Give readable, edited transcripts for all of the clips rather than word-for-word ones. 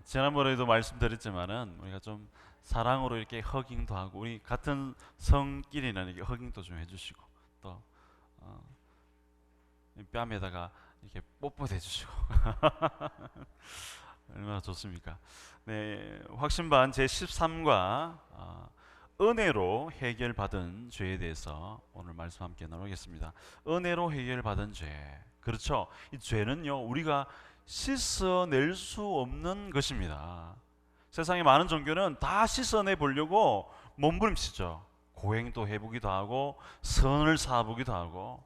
지난번에도 말씀드렸지만은 우리가 좀 사랑으로 이렇게 허깅도 하고 우리 같은 성끼리는 이렇게 허깅도 좀 해주시고 또 어, 뺨에다가 이렇게 뽀뽀도 해주시고 얼마나 좋습니까? 네, 확신반 제 13과 은혜로 해결받은 죄에 대해서 오늘 말씀 함께 나누겠습니다. 은혜로 해결받은 죄, 그렇죠? 이 죄는요 우리가 씻어낼 수 없는 것입니다. 세상에 많은 종교는 다 씻어내 보려고 몸부림치죠. 고행도 해보기도 하고 선을 쌓아보기도 하고,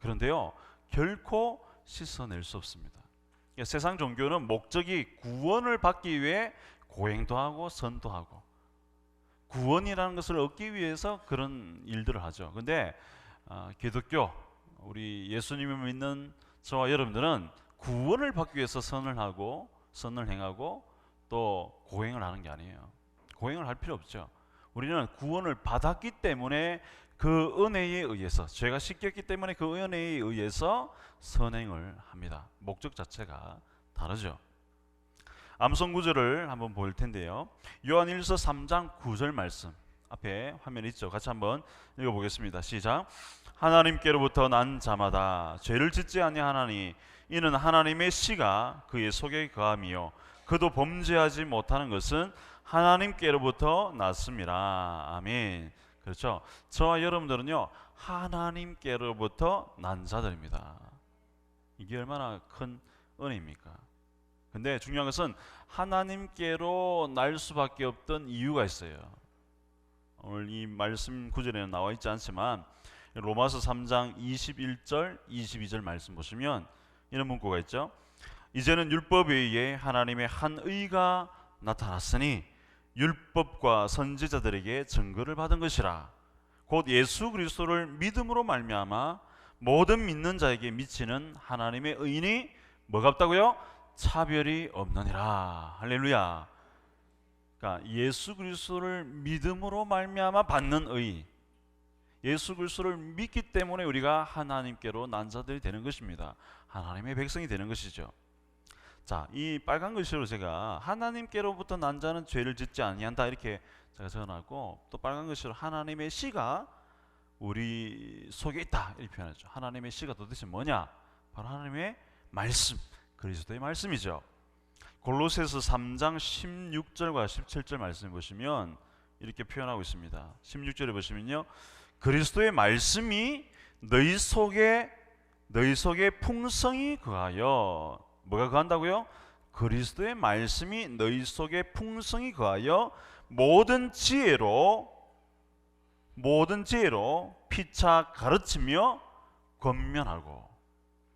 그런데요 결코 씻어낼 수 없습니다. 세상 종교는 목적이 구원을 받기 위해 고행도 하고 선도 하고 구원이라는 것을 얻기 위해서 그런 일들을 하죠. 근데 기독교, 우리 예수님을 믿는 저와 여러분들은 구원을 받기 위해서 선을 하고 선을 행하고 또 고행을 하는 게 아니에요. 고행을 할 필요 없죠. 우리는 구원을 받았기 때문에 그 은혜에 의해서, 죄가 씻겼기 때문에 그 은혜에 의해서 선행을 합니다. 목적 자체가 다르죠. 암송 구절을 한번 볼 텐데요. 요한일서 3장 9절 말씀 앞에 화면 있죠. 같이 한번 읽어보겠습니다. 시작. 하나님께로부터 난 자마다 죄를 짓지 아니하나니 이는 하나님의 씨가 그의 속에 거함이요 그도 범죄하지 못하는 것은 하나님께로부터 났습니다. 아멘. 그렇죠. 저와 여러분들은요 하나님께로부터 난 자들입니다. 이게 얼마나 큰 은혜입니까? 근데 중요한 것은 하나님께로 날 수밖에 없던 이유가 있어요. 오늘 이 말씀 구절에는 나와 있지 않지만 로마서 3장 21절 22절 말씀 보시면 이런 문구가 있죠. 이제는 율법에 의해 하나님의 한 의가 나타났으니 율법과 선지자들에게 증거를 받은 것이라. 곧 예수 그리스도를 믿음으로 말미암아 모든 믿는 자에게 미치는 하나님의 의인이 뭐가 없다고요? 차별이 없느니라. 할렐루야. 그러니까 예수 그리스도를 믿음으로 말미암아 받는 의, 예수 그리스도를 믿기 때문에 우리가 하나님께로 난 자들이 되는 것입니다. 하나님의 백성이 되는 것이죠. 자, 이 빨간 글씨로 제가 하나님께로부터 난 자는 죄를 짓지 아니한다 이렇게 제가 적어놨고, 또 빨간 글씨로 하나님의 씨가 우리 속에 있다 이렇게 표현하죠. 하나님의 씨가 도대체 뭐냐? 바로 하나님의 말씀, 그리스도의 말씀이죠. 골로새서 3장 16절과 17절 말씀 보시면 이렇게 표현하고 있습니다. 16절에 보시면요, 그리스도의 말씀이 너희 속에 풍성히 거하여, 뭐가 거한다고요? 그리스도의 말씀이 너희 속에 풍성히 거하여 모든 지혜로 피차 가르치며 권면하고.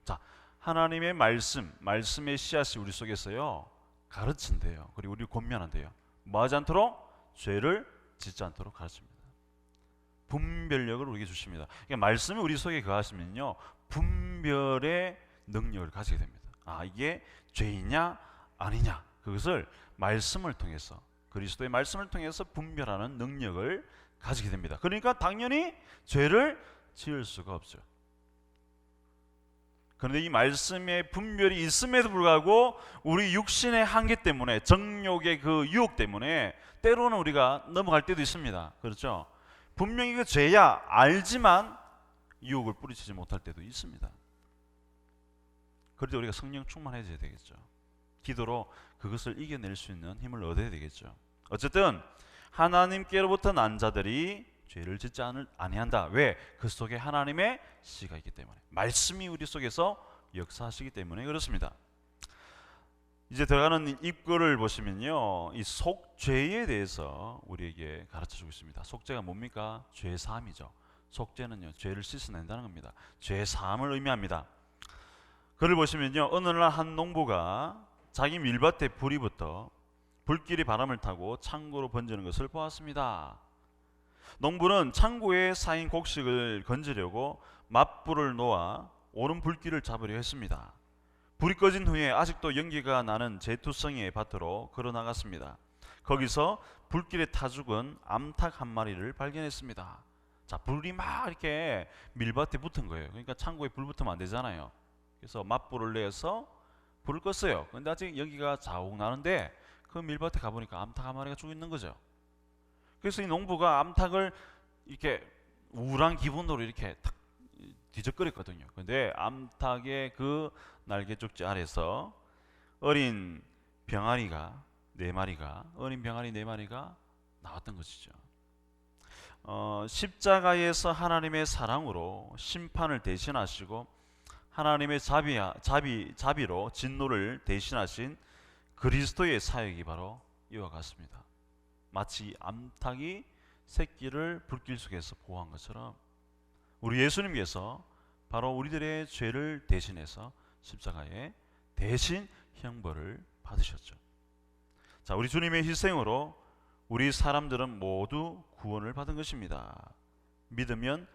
자, 하나님의 말씀의 씨앗이 우리 속에서요 가르친대요. 그리고 우리 권면한대요. 뭐 하지 않도록? 죄를 짓지 않도록 가르칩니다. 분별력을 우리에게 주십니다. 그러니까 말씀이 우리 속에 거하시면요 분별의 능력을 가지게 됩니다. 아, 이게 죄이냐 아니냐, 그것을 말씀을 통해서, 그리스도의 말씀을 통해서 분별하는 능력을 가지게 됩니다. 그러니까 당연히 죄를 지을 수가 없죠. 그런데 이 말씀의 분별이 있음에도 불구하고 우리 육신의 한계 때문에, 정욕의 그 유혹 때문에 때로는 우리가 넘어갈 때도 있습니다. 그렇죠? 분명히 그 죄야 알지만 유혹을 뿌리치지 못할 때도 있습니다. 그럴 때 우리가 성령 충만해져야 되겠죠. 기도로 그것을 이겨낼 수 있는 힘을 얻어야 되겠죠. 어쨌든 하나님께로부터 난 자들이 죄를 짓지 아니한다. 왜? 그 속에 하나님의 씨가 있기 때문에, 말씀이 우리 속에서 역사하시기 때문에 그렇습니다. 이제 들어가는 입구를 보시면요, 이 속죄에 대해서 우리에게 가르쳐주고 있습니다. 속죄가 뭡니까? 죄 사함이죠. 속죄는요 죄를 씻어낸다는 겁니다. 죄 사함을 의미합니다. 글을 보시면요, 어느 날 한 농부가 자기 밀밭에 불이 붙어 불길이 바람을 타고 창고로 번지는 것을 보았습니다. 농부는 창고에 쌓인 곡식을 건지려고 맞불을 놓아 오른 불길을 잡으려 했습니다. 불이 꺼진 후에 아직도 연기가 나는 제투성이의 밭으로 걸어나갔습니다. 거기서 불길에 타 죽은 암탉 한 마리를 발견했습니다. 자, 불이 막 이렇게 밀밭에 붙은 거예요. 그러니까 창고에 불 붙으면 안 되잖아요. 그래서 맞불을 내서 불을 껐어요. 근데 아직 연기가 자욱 나는데 그 밀밭에 가보니까 암탉 한 마리가 죽어 있는 거죠. 그래서 이 농부가 암탉을 이렇게 우울한 기분으로 이렇게 탁 뒤적거렸거든요. 근데 암탉의 그 날개 쪽지 아래서 어린 병아리가 네 마리가 어린 병아리 네 마리가 나왔던 것이죠. 십자가에서 하나님의 사랑으로 심판을 대신하시고 하나님의 자비로 진노를 대신하신 그리스도의 사역이 바로 이와 같습니다. 마치 암탉이 새끼를 불길 속에서 보호한 것처럼 우리 예수님께서 바로 우리들의 죄를 대신해서 십자가에 대신 형벌을 받으셨죠. 자, 우리 주님의 희생으로 우리 사람들은 모두 구원을 받은 것입니다. 믿으면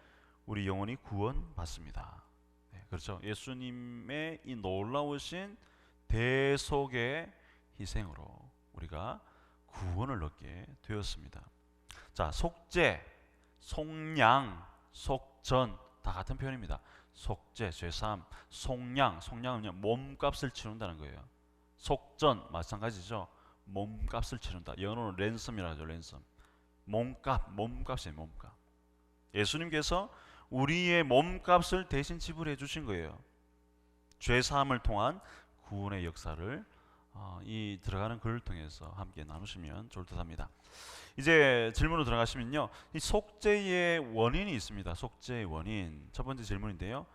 우리 영혼이 구원받습니다. 네, 그렇죠. 예수님의 이 놀라우신 대속의 희생으로 우리가 구원을 얻게 되었습니다. 자, 속죄, 속량, 속전 다 같은 표현입니다. 속죄, 죄사함, 속량은요 몸값을 치른다는 거예요. 속전 마찬가지죠. 몸값을 치른다. 영어로는 랜섬이라고 하죠. 랜섬. 몸값이에요. 몸값. 예수님께서 우리의 몸값을 대신 지불해 주신 거예요. 죄사함을 통한 구원의 역사를 이 들어가는 글을 통해서 함께 나누시면 좋을 듯 합니다. 이제 질문으로 들어가시면요, 이 속죄의 원인이 있습니다. 속죄의 원인. 첫 번째 질문인데요,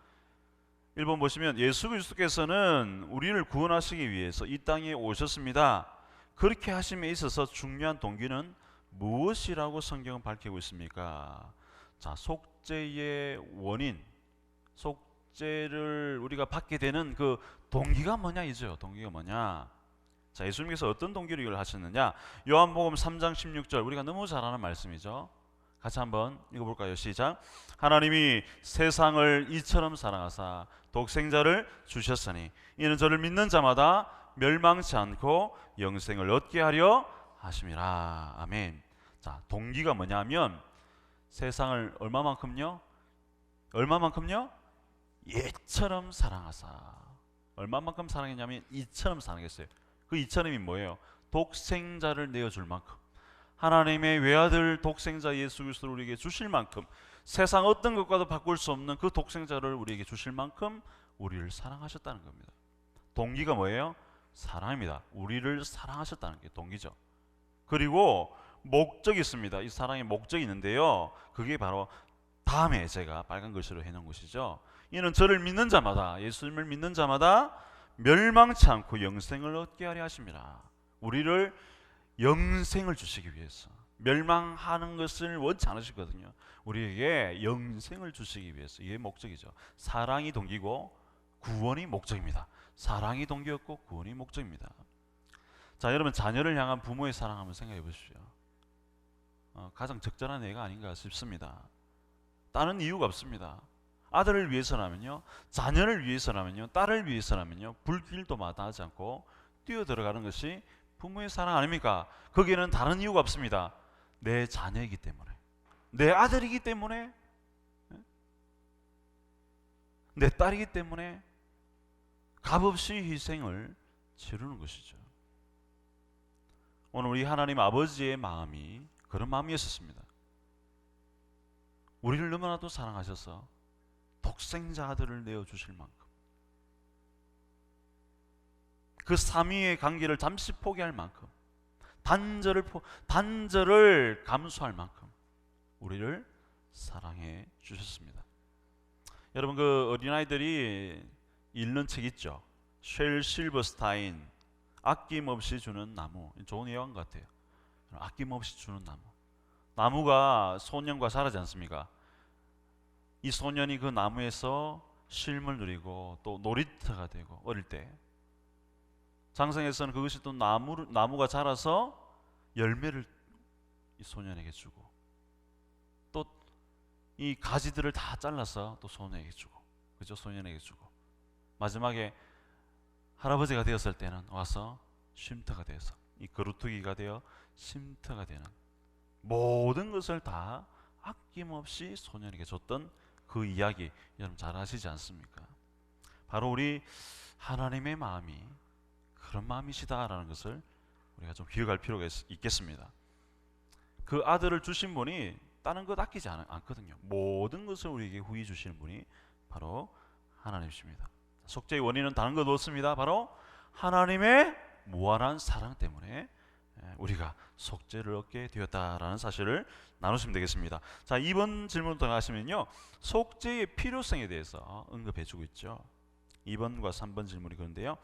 1번 보시면 예수 그리스도께서는 우리를 구원하시기 위해서 이 땅에 오셨습니다. 그렇게 하심에 있어서 중요한 동기는 무엇이라고 성경은 밝히고 있습니까? 자, 속죄의 원인, 속죄를 우리가 받게 되는 그 동기가 뭐냐 이죠. 동기가 뭐냐? 자, 예수님께서 어떤 동기로 이걸 하셨느냐? 요한복음 3장 16절, 우리가 너무 잘 아는 말씀이죠. 같이 한번 읽어볼까요? 시작. 하나님이 세상을 이처럼 사랑하사 독생자를 주셨으니 이는 저를 믿는 자마다 멸망치 않고 영생을 얻게 하려 하심이라. 아멘. 자, 동기가 뭐냐면 세상을 얼마만큼요? 이처럼 사랑하사. 얼마만큼 사랑했냐면 이처럼 사랑했어요. 그 이처럼이 뭐예요? 독생자를 내어줄 만큼, 하나님의 외아들 독생자 예수 그리스도를 우리에게 주실 만큼, 세상 어떤 것과도 바꿀 수 없는 그 독생자를 우리에게 주실 만큼 우리를 사랑하셨다는 겁니다. 동기가 뭐예요? 사랑입니다. 우리를 사랑하셨다는 게 동기죠. 그리고 목적이 있습니다. 이 사랑의 목적이 있는데요, 그게 바로 다음에 제가 빨간 글씨로 해놓은 것이죠. 이는 저를 믿는 자마다, 예수님을 믿는 자마다 멸망치 않고 영생을 얻게 하려 하심이라. 우리를 영생을 주시기 위해서, 멸망하는 것을 원치 않으시거든요. 우리에게 영생을 주시기 위해서. 이게 목적이죠. 사랑이 동기고 구원이 목적입니다. 사랑이 동기였고 구원이 목적입니다. 자, 여러분, 자녀를 향한 부모의 사랑 한번 생각해 보십시오. 가장 적절한 예가 아닌가 싶습니다. 다른 이유가 없습니다. 아들을 위해서라면요, 자녀를 위해서라면요, 딸을 위해서라면요, 불길도 마다하지 않고 뛰어들어가는 것이 부모의 사랑 아닙니까? 거기에는 다른 이유가 없습니다. 내 자녀이기 때문에, 내 아들이기 때문에, 내 딸이기 때문에 값없이 희생을 치르는 것이죠. 오늘 우리 하나님 아버지의 마음이 그런 마음이었습니다. 우리를 너무나도 사랑하셔서 독생자 아들을 내어주실 만큼, 그 삼위의 관계를 잠시 포기할 만큼, 단절을 감수할 만큼 우리를 사랑해 주셨습니다. 여러분, 그 어린아이들이 읽는 책 있죠. 쉘 실버스타인, 아낌없이 주는 나무. 좋은 예화인 것 같아요. 아낌없이 주는 나무. 나무가 소년과 자라지 않습니까? 이 소년이 그 나무에서 쉼을 누리고 또 놀이터가 되고, 어릴 때 장성에서는 그것이 또 나무가 자라서 열매를 이 소년에게 주고, 또 이 가지들을 다 잘라서 또 소년에게 주고, 그죠? 소년에게 주고, 마지막에 할아버지가 되었을 때는 와서 쉼터가 되어서, 이 거루투기가 되어 쉼터가 되는, 모든 것을 다 아낌없이 소년에게 줬던 그 이야기 여러분 잘 아시지 않습니까? 바로 우리 하나님의 마음이 그런 마음이시다라는 것을 우리가 좀 기억할 필요가 있겠습니다. 그 아들을 주신 분이 다른 것 아끼지 않거든요. 모든 것을 우리에게 후히 주시는 분이 바로 하나님이십니다. 속죄의 원인은 다른 것 없습니다. 바로 하나님의 무한한 사랑 때문에 우리가 속죄를 얻게 되었다라는 사실을 나누시면 되겠습니다. 자, 2번 질문부터 가시면요, 속죄의 필요성에 대해서 언급해 주고 있죠. 2번과 3번 질문이 그런데요,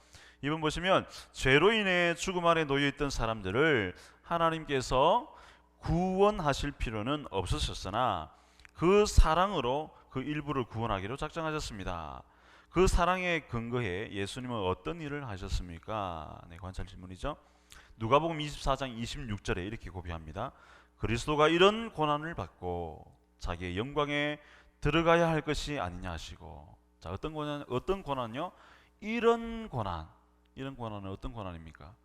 2번 보시면 죄로 인해 죽음 아래 놓여 있던 사람들을 하나님께서 구원하실 필요는 없으셨으나 그 사랑으로 그 일부를 구원하기로 작정하셨습니다. 그 사랑에 근거해 예수님은 어떤 일을 하셨습니까? 네, 관찰 질문이죠. 누가복음 24장 26절에 이렇게 고백합니다. 그리스도가 이런 고난을 받고 자기의 영광에 들어가야 할 것이 아니냐 하시고. 자, 어떤 고난요? 이런 고난은 어떤 고난입니까?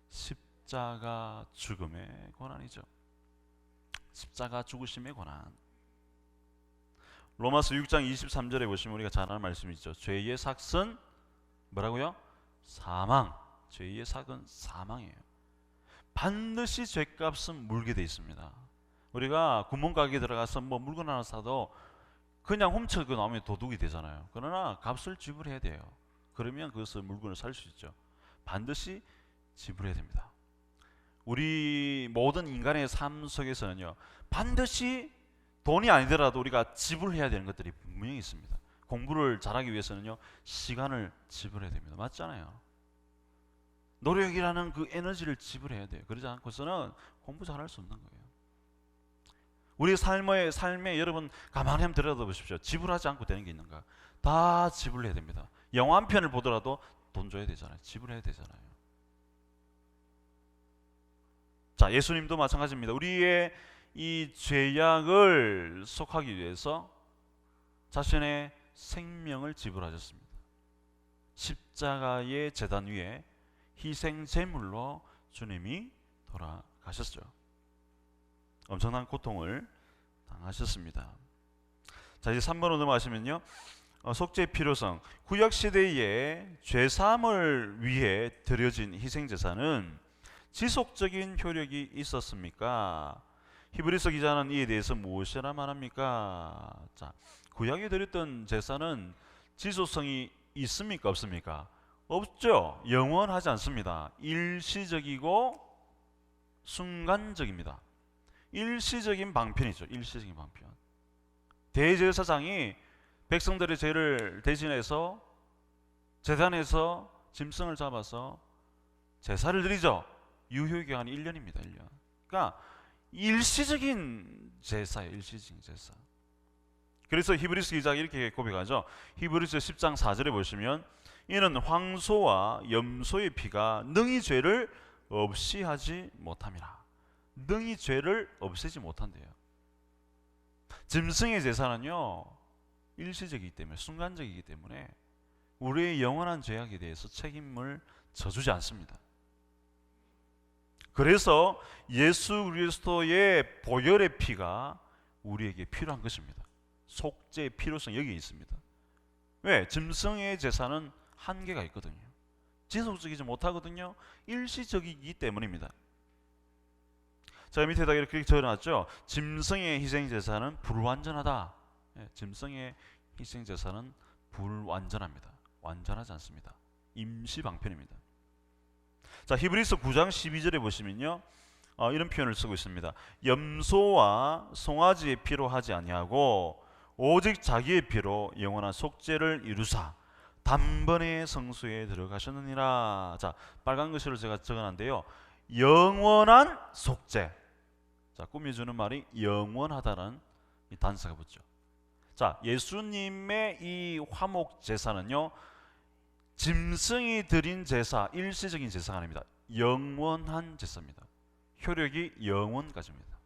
십자가 죽음의 고난이죠. 십자가 죽으심의 고난. 로마서 6장 23절에 보시면 우리가 잘 아는 말씀이 있죠. 죄의 삭은 뭐라고요? 사망. 죄의 삭은 사망이에요. 반드시 죄값은 물게 돼 있습니다. 우리가 구멍가게 들어가서 뭐 물건 하나 사도 그냥 훔쳐고 나오면 도둑이 되잖아요. 그러나 값을 지불해야 돼요. 그러면 그것을 물건을 살 수 있죠. 반드시 지불해야 됩니다. 우리 모든 인간의 삶 속에서는요, 반드시 돈이 아니더라도 우리가 지불해야 되는 것들이 분명히 있습니다. 공부를 잘하기 위해서는요, 시간을 지불해야 됩니다. 맞잖아요. 노력이라는 그 에너지를 지불해야 돼요. 그러지 않고서는 공부 잘할 수 없는 거예요. 우리 삶에 여러분 가만히 한번 들여다보십시오. 지불하지 않고 되는 게 있는가? 다 지불해야 됩니다. 영화 한 편을 보더라도 돈 줘야 되잖아요. 지불해야 되잖아요. 자, 예수님도 마찬가지입니다. 우리의 이 죄악을 속하기 위해서 자신의 생명을 지불하셨습니다. 십자가의 제단 위에 희생 제물로 주님이 돌아가셨죠. 엄청난 고통을 당하셨습니다. 자, 이제 3번으로 넘어가시면요, 속죄의 필요성. 구약 시대에 죄 사함을 위해 드려진 희생 제사는 지속적인 효력이 있었습니까? 히브리서 기자는 이에 대해서 무엇이라 말합니까? 자, 구약에 드렸던 제사는 지속성이 있습니까? 없습니까? 없죠. 영원하지 않습니다. 일시적이고 순간적입니다. 일시적인 방편이죠. 일시적인 방편. 대제사장이 백성들의 죄를 대신해서 제단에서 짐승을 잡아서 제사를 드리죠. 유효기간이 1년입니다. 1년. 그러니까 일시적인 제사예요. 일시적인 제사. 그래서 히브리서 기자가 이렇게 고백하죠. 히브리서 10장 4절에 보시면 이는 황소와 염소의 피가 능히 죄를 없이 하지 못함이라. 능히 죄를 없애지 못한대요. 짐승의 제사는요, 일시적이기 때문에, 순간적이기 때문에 우리의 영원한 죄악에 대해서 책임을 져주지 않습니다. 그래서 예수 그리스도의 보혈의 피가 우리에게 필요한 것입니다. 속죄의 필요성이 여기 있습니다. 왜? 짐승의 제사는 한계가 있거든요. 지속적이지 못하거든요. 일시적이기 때문입니다. 자, 밑에다 이렇게 적어놨죠. 짐승의 희생 제사는 불완전하다. 짐승의 희생 제사는 불완전합니다. 완전하지 않습니다. 임시 방편입니다. 자, 히브리서 9장 12절에 보시면요, 이런 표현을 쓰고 있습니다. 염소와 송아지의 피로 하지 아니하고 오직 자기의 피로 영원한 속죄를 이루사 단번에 성소에 들어가셨느니라. 자, 빨간 글씨로 제가 적어놨는데요, 영원한 속죄. 자, 꾸며주는 말이 영원하다는 이 단서가 붙죠. 자, 예수님의 이 화목 제사는요, 짐승이 드린 제사, 일시적인 제사가 아닙니다. 영원한 제사입니다. 효력이 영원까지입니다.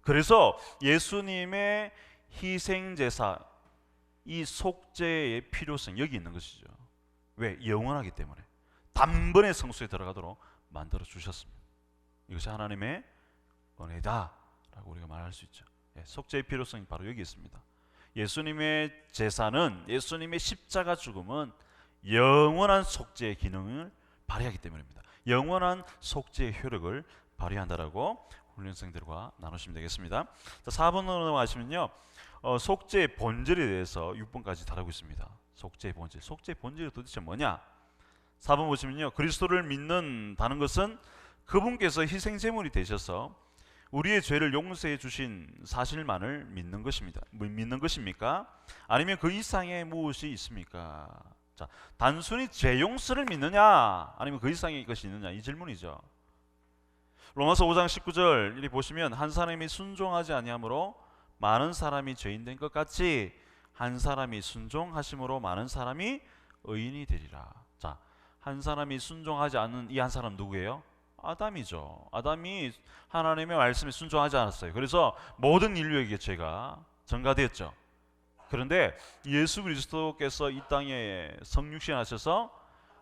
그래서 예수님의 희생 제사, 이 속죄의 필요성 여기 있는 것이죠. 왜? 영원하기 때문에 단번에 성소에 들어가도록 만들어 주셨습니다. 이것이 하나님의 은혜다라고 우리가 말할 수 있죠. 속죄의 필요성이 바로 여기 있습니다. 예수님의 제사는, 예수님의 십자가 죽음은 영원한 속죄의 기능을 발휘하기 때문입니다. 영원한 속죄의 효력을 발휘한다라고 훈련생들과 나누시면 되겠습니다. 자, 4번으로 넘어가시면요, 속죄의 본질에 대해서 6번까지 다루고 있습니다. 속죄의 본질. 속죄의 본질이 도대체 뭐냐? 4번 보시면요, 그리스도를 믿는다는 것은 그분께서 희생제물이 되셔서 우리의 죄를 용서해 주신 사실만을 믿는 것입니다. 믿는 것입니까? 아니면 그 이상의 무엇이 있습니까? 자, 단순히 죄 용서를 믿느냐, 아니면 그 이상의 것이 있느냐, 이 질문이죠. 로마서 5장 19절 이리 보시면, 한 사람이 순종하지 아니하므로 많은 사람이 죄인 된 것 같이 한 사람이 순종하심으로 많은 사람이 의인이 되리라. 자, 한 사람이 순종하지 않는 이 한 사람 누구예요? 아담이죠. 아담이 하나님의 말씀에 순종하지 않았어요. 그래서 모든 인류에게 죄가 전가되었죠. 그런데 예수 그리스도께서 이 땅에 성육신하셔서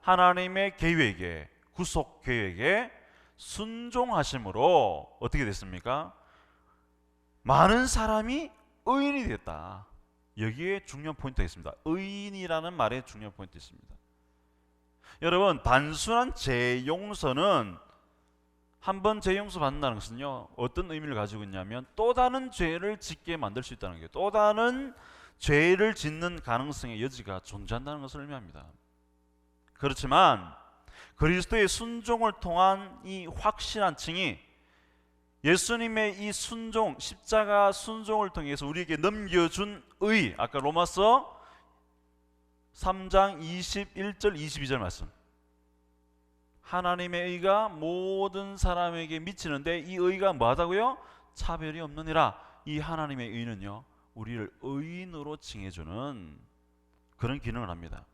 하나님의 계획에, 구속 계획에 순종하심으로 어떻게 됐습니까? 많은 사람이 의인이 됐다. 여기에 중요한 포인트가 있습니다. 의인이라는 말에 중요한 포인트 있습니다. 여러분, 단순한 죄 용서는, 한 번 죄 용서 받는다는 것은요, 어떤 의미를 가지고 있냐면 또 다른 죄를 짓게 만들 수 있다는 거예요. 또 다른 죄를 짓는 가능성의 여지가 존재한다는 것을 의미합니다. 그렇지만 그리스도의 순종을 통한 이 확실한 칭이, 예수님의 이 순종, 십자가 순종을 통해서 우리에게 넘겨준 의, 아까 로마서 3장 21절 22절 말씀, 하나님의 의가 모든 사람에게 미치는데 이 의가 뭐하다고요? 차별이 없느니라. 이 하나님의 의는요, 우리를 의인으로 칭해주는 그런 기능을 합니다.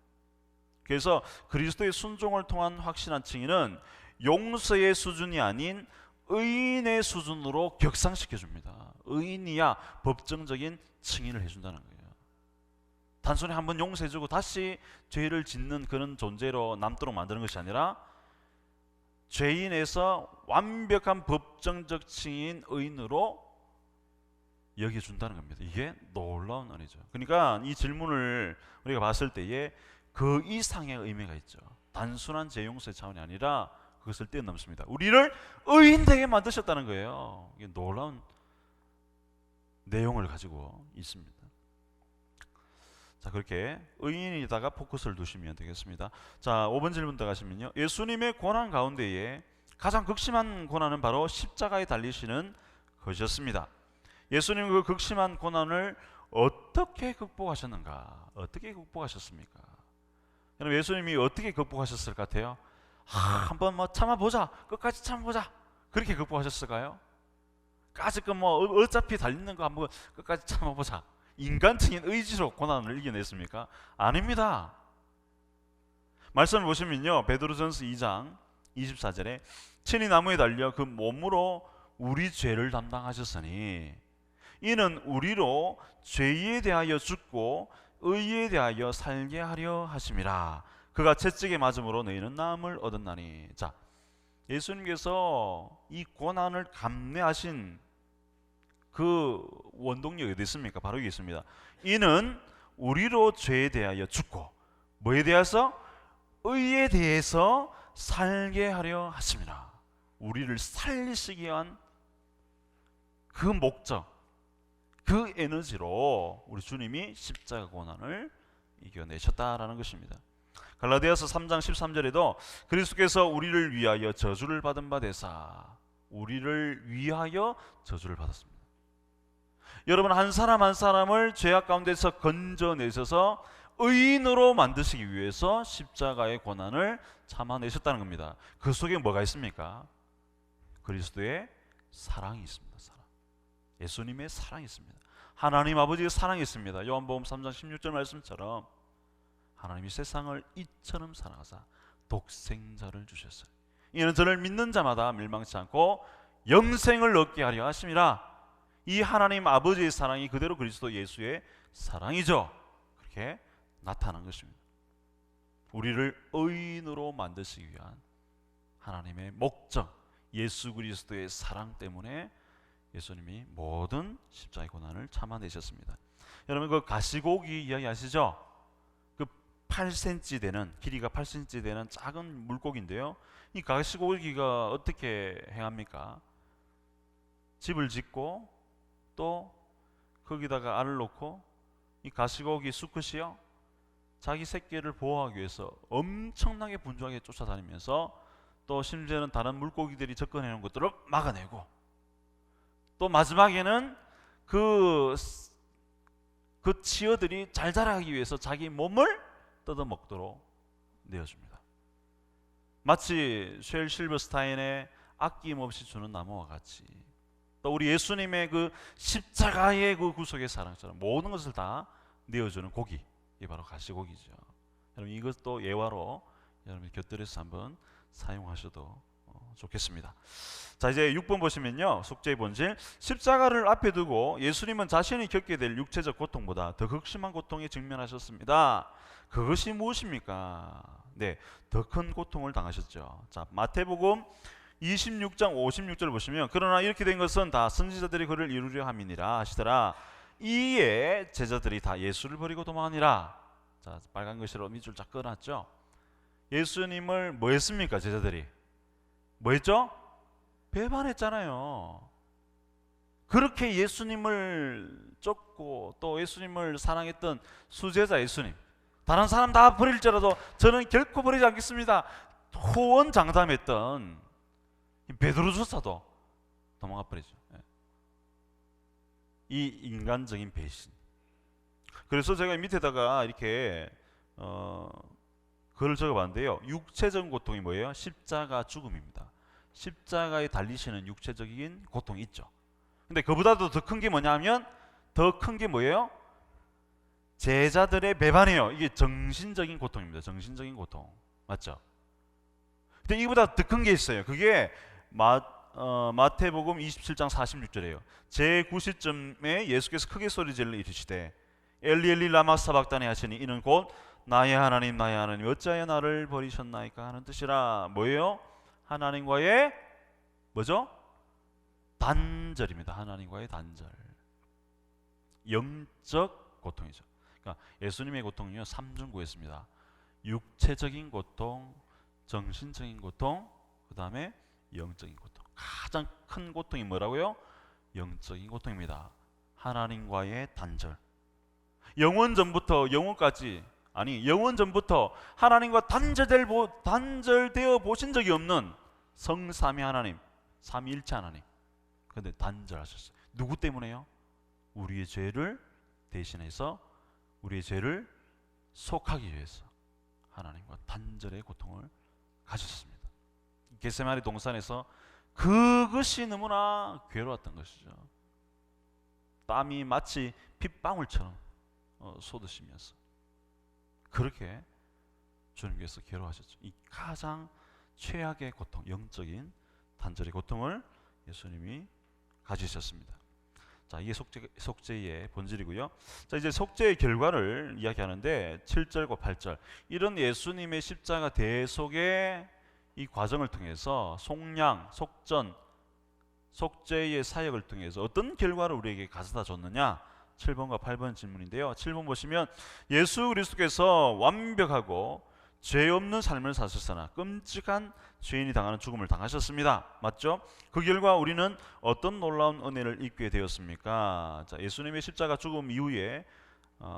그래서 그리스도의 순종을 통한 확실한 칭의는 용서의 수준이 아닌 의인의 수준으로 격상시켜줍니다. 의인이야 법정적인 칭의를 해준다는 거예요. 단순히 한번 용서해주고 다시 죄를 짓는 그런 존재로 남도록 만드는 것이 아니라 죄인에서 완벽한 법정적 칭의인 의인으로 여겨준다는 겁니다. 이게 놀라운 은혜죠. 그러니까 이 질문을 우리가 봤을 때에 그 이상의 의미가 있죠. 단순한 죄 용서의 차원이 아니라 그것을 뛰어넘습니다. 우리를 의인 되게 만드셨다는 거예요. 이게 놀라운 내용을 가지고 있습니다. 자, 그렇게 의인에다가 포커스를 두시면 되겠습니다. 자, 5번 질문 들어가시면요, 예수님의 고난 가운데에 가장 극심한 고난은 바로 십자가에 달리시는 것이었습니다. 예수님 그 극심한 고난을 어떻게 극복하셨는가? 어떻게 극복하셨습니까? 여러분, 예수님이 어떻게 극복하셨을 것 같아요? 한번 뭐 참아보자, 끝까지 참아보자, 그렇게 극복하셨을까요? 까짓 어차피 달리는 거 한번 끝까지 참아보자, 인간적인 의지로 고난을 이겨냈습니까? 아닙니다. 말씀을 보시면요, 베드로전서 2장 24절에 친히 나무에 달려 그 몸으로 우리 죄를 담당하셨으니 이는 우리로 죄에 대하여 죽고 의에 대하여 살게 하려 하심이라. 그가 채찍에 맞음으로 너희는 나음을 얻었나니. 자, 예수님께서 이 고난을 감내하신 그 원동력이 어디 있습니까? 바로 여기 있습니다. 이는 우리로 죄에 대하여 죽고 뭐에 대해서? 의에 대해서 살게 하려 하심이라. 우리를 살리시기 위한 그 목적, 그 에너지로 우리 주님이 십자가 고난을 이겨내셨다라는 것입니다. 갈라디아서 3장 13절에도 그리스도께서 우리를 위하여 저주를 받은 바 되사, 우리를 위하여 저주를 받았습니다. 여러분, 한 사람 한 사람을 죄악 가운데서 건져내셔서 의인으로 만드시기 위해서 십자가의 고난을 참아내셨다는 겁니다. 그 속에 뭐가 있습니까? 그리스도의 사랑이 있습니다. 사랑. 예수님의 사랑이 있습니다. 하나님 아버지의 사랑이 있습니다. 요한복음 3장 16절 말씀처럼 하나님이 세상을 이처럼 사랑하사 독생자를 주셨어요. 이는 저를 믿는 자마다 멸망치 않고 영생을 얻게 하려 하심이라. 이 하나님 아버지의 사랑이 그대로 그리스도 예수의 사랑이죠. 그렇게 나타난 것입니다. 우리를 의인으로 만드시기 위한 하나님의 목적, 예수 그리스도의 사랑 때문에 예수님이 모든 십자가의 고난을 참아내셨습니다. 여러분, 그 가시고기 이야기 아시죠? 그 8cm 되는, 길이가 8cm 되는 작은 물고기인데요. 이 가시고기가 어떻게 행합니까? 집을 짓고 또 거기다가 알을 놓고 이 가시고기 수컷이요, 자기 새끼를 보호하기 위해서 엄청나게 분주하게 쫓아다니면서 또 심지어는 다른 물고기들이 접근해 오는 것들을 막아내고, 또 마지막에는 그 치어들이 잘 자라기 위해서 자기 몸을 뜯어먹도록 내어줍니다. 마치 쉘 실버스타인의 아낌없이 주는 나무와 같이, 또 우리 예수님의 그 십자가의 그 구속의 사랑처럼 모든 것을 다 내어주는 고기, 이게 바로 가시고기죠. 여러분, 이것도 예화로 여러분 곁들여서 한번 사용하셔도 좋겠습니다. 자, 이제 6번 보시면요, 속죄의 본질. 십자가를 앞에 두고 예수님은 자신이 겪게 될 육체적 고통보다 더 극심한 고통에 직면하셨습니다. 그것이 무엇입니까? 네, 더 큰 고통을 당하셨죠. 자, 마태복음 26장 56절 보시면, 그러나 이렇게 된 것은 다 선지자들이 그를 이루려 함이니라 하시더라. 이에 제자들이 다 예수를 버리고 도망하니라. 자, 빨간 글씨로 밑줄 쫙 꺼놨죠. 예수님을 뭐 했습니까? 제자들이 뭐 했죠? 배반했잖아요. 그렇게 예수님을 쫓고 또 예수님을 사랑했던 수제자 예수님, 다른 사람 다 버릴지라도 저는 결코 버리지 않겠습니다, 호언장담했던 베드로조차도 도망가 버리죠. 이 인간적인 배신. 그래서 제가 밑에다가 이렇게 글을 적어봤는데요, 육체적인 고통이 뭐예요? 십자가 죽음입니다. 십자가에 달리시는 육체적인 고통이 있죠. 근데 그보다도 더 큰 게 뭐냐면, 더 큰 게 뭐예요? 제자들의 배반이에요. 이게 정신적인 고통입니다. 정신적인 고통. 맞죠? 근데 이보다 더 큰 게 있어요. 그게 마태복음 27장 46절이에요. 제9시쯤에 예수께서 크게 소리 질러 이르시되 엘리 엘리 라마 사박다니 하시니, 이는 곧 나의 하나님 나의 하나님 어찌하여 나를 버리셨나이까 하는 뜻이라. 뭐예요? 하나님과의 뭐죠? 단절입니다. 하나님과의 단절. 영적 고통이죠. 그러니까 예수님의 고통은요, 3중구였습니다. 육체적인 고통, 정신적인 고통, 그 다음에 영적인 고통. 가장 큰 고통이 뭐라고요? 영적인 고통입니다. 하나님과의 단절. 영원 전부터 영원까지, 아니 영원 전부터 하나님과 단절되어 보신 적이 없는 성삼위 하나님, 삼위일체 하나님, 그런데 단절하셨어요. 누구 때문에요? 우리의 죄를 대신해서 우리의 죄를 속하기 위해서 하나님과 단절의 고통을 가졌습니다. 겟세마네 동산에서 그것이 너무나 괴로웠던 것이죠. 땀이 마치 핏방울처럼 쏟으시면서 그렇게 주님께서 괴로워하셨죠. 이 가장 최악의 고통, 영적인 단절의 고통을 예수님이 가지셨습니다. 자, 이게 속죄의 본질이고요. 자, 이제 속죄의 결과를 이야기하는데 7절과 8절, 이런 예수님의 십자가 대속의 이 과정을 통해서 속량, 속전, 속죄의 사역을 통해서 어떤 결과를 우리에게 가져다 줬느냐, 7번과 8번 질문인데요. 7번 보시면, 예수 그리스도께서 완벽하고 죄 없는 삶을 사셨으나 끔찍한 죄인이 당하는 죽음을 당하셨습니다. 맞죠? 그 결과 우리는 어떤 놀라운 은혜를 입게 되었습니까? 자, 예수님의 십자가 죽음 이후에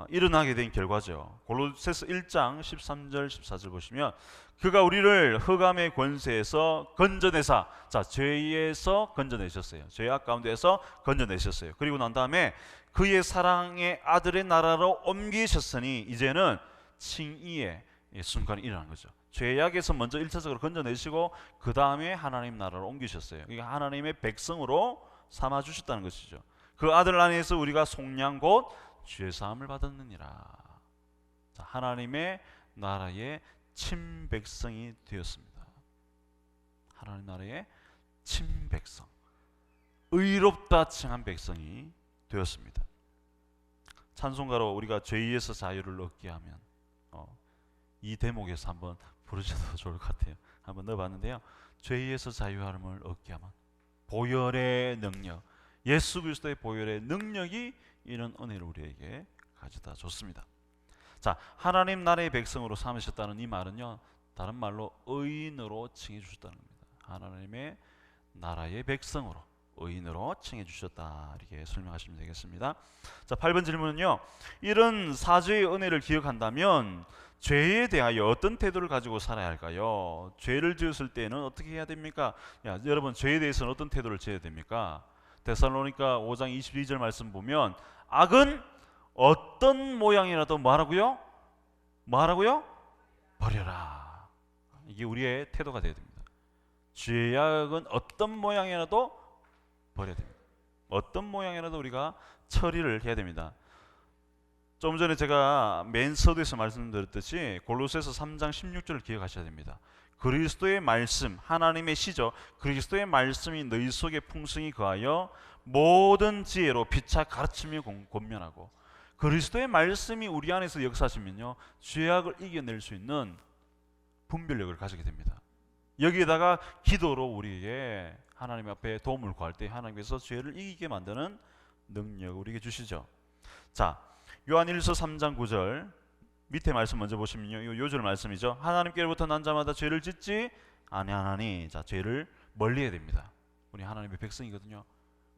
일어나게 된 결과죠. 골로새서 1장 13절 14절 보시면, 그가 우리를 흑암의 권세에서 건져내사, 자, 죄에서 건져내셨어요. 죄악 가운데에서 건져내셨어요. 그리고 난 다음에 그의 사랑의 아들의 나라로 옮기셨으니 이제는 칭의의 순간이 일어난 거죠. 죄악에서 먼저 1차적으로 건져내시고 그 다음에 하나님 나라로 옮기셨어요. 그러니까 하나님의 백성으로 삼아주셨다는 것이죠. 그 아들 안에서 우리가 속량 곧 죄사함을 받았느니라. 자, 하나님의 나라의 친백성이 되었습니다. 하나님 나라의 친백성, 의롭다 칭한 백성이 되었습니다. 찬송가로 우리가 죄에서 자유를 얻게 하면 이 대목에서 한번 부르셔도 좋을 것 같아요. 한번 넣어봤는데요. 죄에서 자유함을 얻게 하면 보혈의 능력, 예수 그리스도의 보혈의 능력이 이런 은혜를 우리에게 가져다 줬습니다. 자, 하나님 나라의 백성으로 삼으셨다는 이 말은요, 다른 말로 의인으로 칭해 주셨다는 겁니다. 하나님의 나라의 백성으로, 의인으로 칭해 주셨다, 이렇게 설명하시면 되겠습니다. 자, 8번 질문은요, 이런 사죄의 은혜를 기억한다면 죄에 대하여 어떤 태도를 가지고 살아야 할까요? 죄를 지었을 때는 어떻게 해야 됩니까? 여러분, 죄에 대해서는 어떤 태도를 지어야 됩니까? 데살로니가 5장 22절 말씀 보면, 악은 어떤 모양이라도 뭐하라고요? 버려라. 이게 우리의 태도가 되어야 됩니다. 죄악은 어떤 모양이라도 버려야 됩니다. 어떤 모양이라도 우리가 처리를 해야 됩니다. 좀 전에 제가 맨 서두에서 말씀드렸듯이 골로새서 3장 16절을 기억하셔야 됩니다. 그리스도의 말씀, 하나님의 시죠. 그리스도의 말씀이 너희 속에 풍성히 거하여 모든 지혜로 피차 가르치며 권면하고, 그리스도의 말씀이 우리 안에서 역사하시면요, 죄악을 이겨낼 수 있는 분별력을 가지게 됩니다. 여기에다가 기도로 우리에게 하나님 앞에 도움을 구할 때 하나님께서 죄를 이기게 만드는 능력을 우리에게 주시죠. 자, 요한일서 3장 9절 밑에 말씀 먼저 보시면요, 이 요절 말씀이죠. 하나님께로부터 난 자마다 죄를 짓지 아니하나니. 자, 죄를 멀리해야 됩니다. 우리 하나님의 백성이거든요.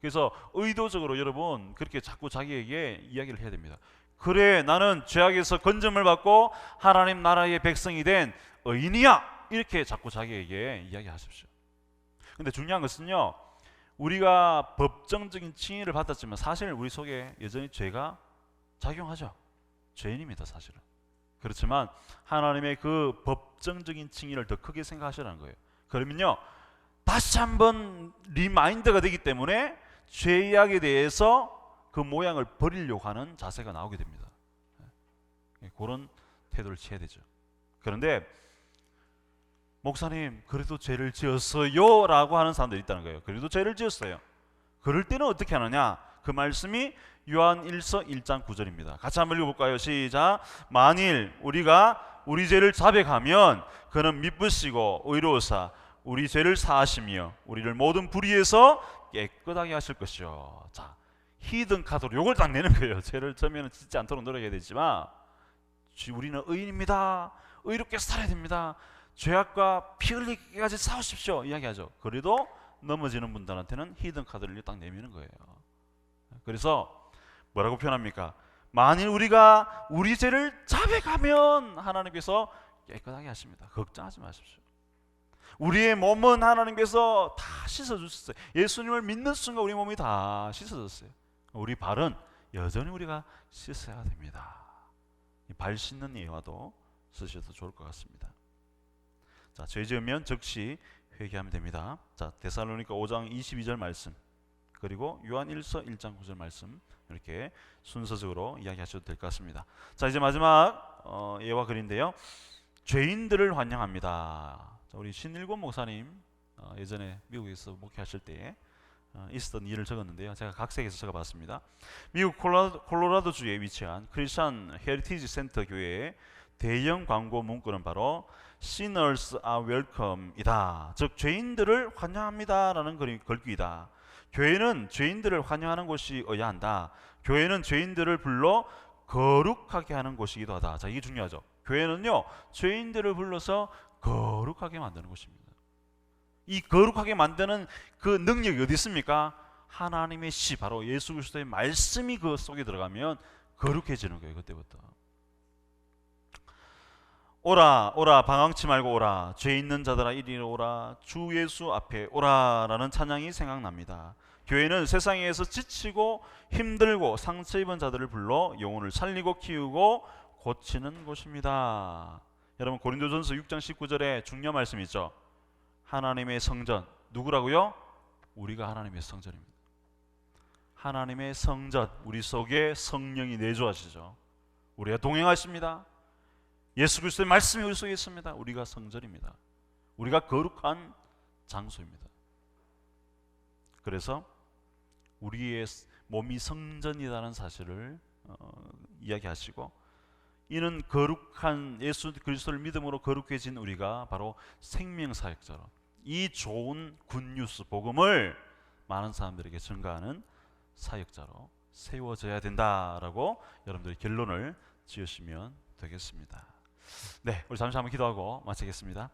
그래서 의도적으로 여러분 그렇게 자꾸 자기에게 이야기를 해야 됩니다. 그래, 나는 죄악에서 건짐을 받고 하나님 나라의 백성이 된 의인이야, 이렇게 자꾸 자기에게 이야기하십시오. 근데 중요한 것은요, 우리가 법정적인 칭의를 받았지만 사실 우리 속에 여전히 죄가 작용하죠. 죄인입니다, 사실은. 그렇지만 하나님의 그 법정적인 칭의를 더 크게 생각하시라는 거예요. 그러면요, 다시 한번 리마인드가 되기 때문에 죄악에 대해서 그 모양을 버리려고 하는 자세가 나오게 됩니다. 그런 태도를 취해야 되죠. 그런데 목사님, 그래도 죄를 지었어요 라고 하는 사람들이 있다는 거예요. 그래도 죄를 지었어요. 그럴 때는 어떻게 하느냐? 그 말씀이 요한일서 1장 9절입니다. 같이 한번 읽어볼까요? 시작. 만일 우리가 우리 죄를 자백하면 그는 미쁘시고 의로우사 우리 죄를 사하시며 우리를 모든 불의에서 깨끗하게 하실 것이요. 자, 히든 카드로 요걸 딱 내는 거예요. 죄를 저면은 짓지 않도록 노력해야 되지만 우리는 의인입니다. 의롭게 살아야 됩니다. 죄악과 피 흘리기까지 싸우십시오, 이야기하죠. 그래도 넘어지는 분들한테는 히든 카드를 딱 내미는 거예요. 그래서 뭐라고 표현합니까? 만일 우리가 우리 죄를 자백하면 하나님께서 깨끗하게 하십니다. 걱정하지 마십시오. 우리의 몸은 하나님께서 다 씻어주셨어요. 예수님을 믿는 순간 우리 몸이 다 씻어졌어요. 우리 발은 여전히 우리가 씻어야 됩니다. 발 씻는 예화도 쓰셔도 좋을 것 같습니다. 자, 죄 지으면 즉시 회개하면 됩니다. 자, 데살로니가 5장 22절 말씀, 그리고 요한일서 1장 9절 말씀, 이렇게 순서적으로 이야기하셔도 될 것 같습니다. 자, 이제 마지막 예화 글인데요, 죄인들을 환영합니다. 자, 우리 신일권 목사님 예전에 미국에서 목회하실 때 있었던 일을 적었는데요, 제가 각색해서 적어봤습니다. 미국 콜로라도주에 위치한 크리스천 헤리티지 센터 교회의 대형 광고 문구는 바로 Sinners are welcome이다. 즉 죄인들을 환영합니다라는 글귀이다. 교회는 죄인들을 환영하는 곳이어야 한다. 교회는 죄인들을 불러 거룩하게 하는 곳이기도 하다. 자, 이게 중요하죠. 교회는요, 죄인들을 불러서 거룩하게 만드는 곳입니다. 이 거룩하게 만드는 그 능력이 어디 있습니까? 하나님의 시, 바로 예수 그리스도의 말씀이 그 속에 들어가면 거룩해지는 거예요. 그때부터. 오라 오라 방황치 말고 오라, 죄 있는 자들아 이리 오라, 주 예수 앞에 오라라는 찬양이 생각납니다. 교회는 세상에서 지치고 힘들고 상처 입은 자들을 불러 영혼을 살리고 키우고 고치는 곳입니다. 여러분, 고린도전서 6장 19절에 중요한 말씀이 있죠. 하나님의 성전, 누구라고요? 우리가 하나님의 성전입니다. 하나님의 성전, 우리 속에 성령이 내주하시죠. 우리가 동행하십니다. 예수 그리스도의 말씀이 우리 속에 있습니다. 우리가 성전입니다. 우리가 거룩한 장소입니다. 그래서 우리의 몸이 성전이라는 사실을 이야기하시고, 이는 거룩한 예수 그리스도를 믿음으로 거룩해진 우리가 바로 생명사역자로 이 좋은 굿뉴스 복음을 많은 사람들에게 전가하는 사역자로 세워져야 된다라고 여러분들이 결론을 지으시면 되겠습니다. 네, 우리 잠시 한번 기도하고 마치겠습니다.